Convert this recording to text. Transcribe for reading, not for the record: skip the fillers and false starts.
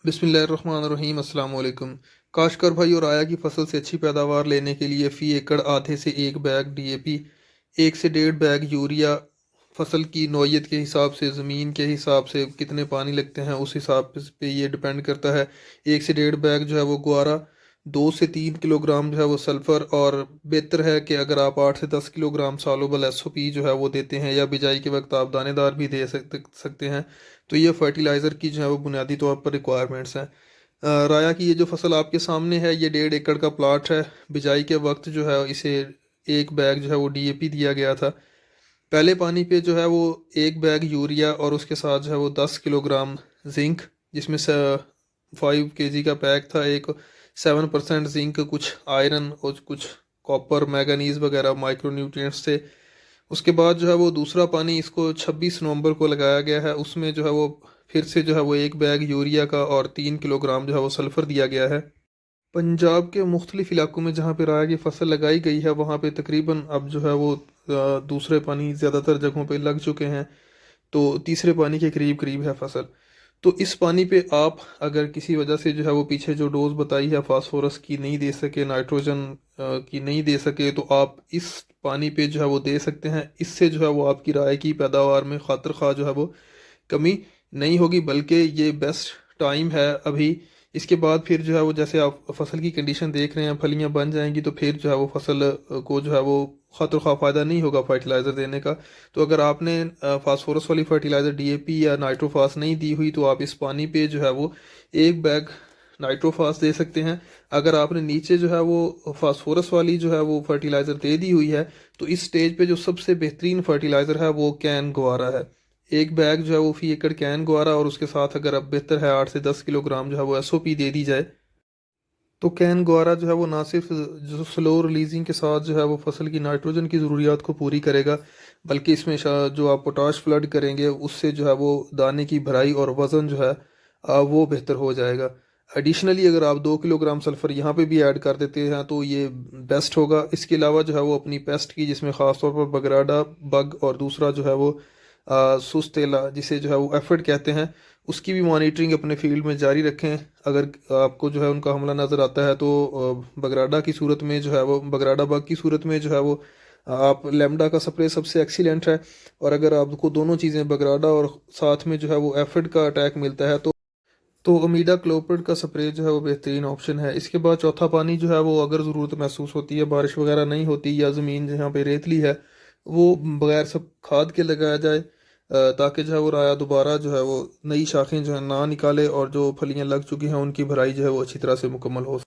बिस्मिल्लाहिर्रहमानिर्रहीम अस्सलाम वालेकुम। काश्तकार भाई और आया की फसल से अच्छी पैदावार लेने के लिए फ़ी एकड़ आधे से एक बैग डीएपी, एक से डेढ़ बैग यूरिया, फसल की नौइयत के हिसाब से, ज़मीन के हिसाब से कितने पानी लगते हैं उस हिसाब पे ये डिपेंड करता है। एक से डेढ़ बैग जो है वो गुआरा, 2 से 3 किलोग्राम जो है वो सल्फ़र, और बेहतर है कि अगर आप 8 से 10 किलोग्राम सालोबल एसओपी जो है वो देते हैं, या बिजाई के वक्त आप दानेदार भी दे सकते हैं। तो ये फर्टिलाइज़र की जो है वो बुनियादी तौर पर रिक्वायरमेंट्स हैं। राया की ये जो फसल आपके सामने है, ये 1.5 एकड़ का प्लाट है। बिजाई के वक्त जो है इसे एक बैग जो है वो डीएपी दिया गया था। पहले पानी पे जो है वो एक बैग यूरिया और उसके साथ जो है वो 10 किलोग्राम जिंक, जिसमें से 5 केजी का पैक था। एक 7% जिंक, कुछ आयरन और कुछ कॉपर, मैगनीज वगैरह माइक्रो न्यूट्रिएंट्स थे। उसके बाद जो है वो दूसरा पानी इसको 26 नवंबर को लगाया गया है। उसमें जो है वो फिर से जो है वो एक बैग यूरिया का और 3 किलोग्राम जो है वो सल्फ़र दिया गया है। पंजाब के मुख्तलिफ इलाकों में जहाँ पे राय की फसल लगाई गई है, वहाँ पे तकरीबन अब जो है वो दूसरे पानी ज़्यादातर जगहों पे लग चुके हैं। तो तीसरे पानी के करीब करीब है फसल। तो इस पानी पे आप अगर किसी वजह से जो है वो पीछे जो डोज बताई है फास्फोरस की नहीं दे सके, नाइट्रोजन की नहीं दे सके, तो आप इस पानी पे जो है वो दे सकते हैं। इससे जो है वो आपकी राय की पैदावार में खातर खा जो है वो कमी नहीं होगी, बल्कि ये बेस्ट टाइम है अभी। इसके बाद फिर जो है वो जैसे आप फसल की कंडीशन देख रहे हैं, फलियां बन जाएंगी, तो फिर जो है वो फसल को जो है वो खातर खा फ़ायदा नहीं होगा फर्टिलाइज़र देने का। तो अगर आपने फास्फोरस वाली फर्टिलाइज़र डीएपी या नाइट्रोफास नहीं दी हुई, तो आप इस पानी पे जो है वो एक बैग नाइट्रोफास दे सकते हैं। अगर आपने नीचे जो है वो फास्फोरस वाली जो है वो फर्टिलाइज़र दे दी हुई है, तो इस स्टेज पे जो सबसे बेहतरीन फर्टिलाइज़र है वो कैन गवारा है। एक बैग जो है वो फ़ी एकड़ कैन गवारा, और उसके साथ अगर अब बेहतर है 8 से 10 किलोग्राम जो है वो एसओपी दे दी जाए, तो कैन गवारा जो है वो ना सिर्फ जो स्लो रिलीजिंग के साथ जो है वो फसल की नाइट्रोजन की ज़रूरियात को पूरी करेगा, बल्कि इसमें जो आप पोटाश फ्लड करेंगे उससे जो है वो दाने की भराई और वज़न जो है वो बेहतर हो जाएगा। एडिशनली अगर आप 2 किलोग्राम सल्फ़र यहाँ पे भी ऐड कर देते हैं तो ये बेस्ट होगा। इसके अलावा जो है वो अपनी पेस्ट की, जिसमें ख़ास तौर पर बगराडा बग और दूसरा जो है वो सुस्तेला, जिसे जो है वो एफिड कहते हैं, उसकी भी मॉनिटरिंग अपने फील्ड में जारी रखें। अगर आपको जो है उनका हमला नज़र आता है, तो बगराडा की सूरत में जो है वो, बगराडा बग की सूरत में जो है वो आप लेमडा का स्प्रे सबसे एक्सीलेंट है। और अगर आपको दोनों चीज़ें, बगराडा और साथ में जो है वो एफिड का अटैक मिलता है, तो अमीडा क्लोप्रिड का स्प्रे जो है वो बेहतरीन ऑप्शन है। इसके बाद चौथा पानी जो है वो अगर ज़रूरत महसूस होती है, बारिश वगैरह नहीं होती या ज़मीन जहाँ पे रेतली है, वो बगैर सब खाद के लगाया जाए, ताकि जो है वो राया दोबारा जो है वो नई शाखें जो है ना निकाले, और जो फलियाँ लग चुकी हैं उनकी भराई जो है वो अच्छी तरह से मुकम्मल हो।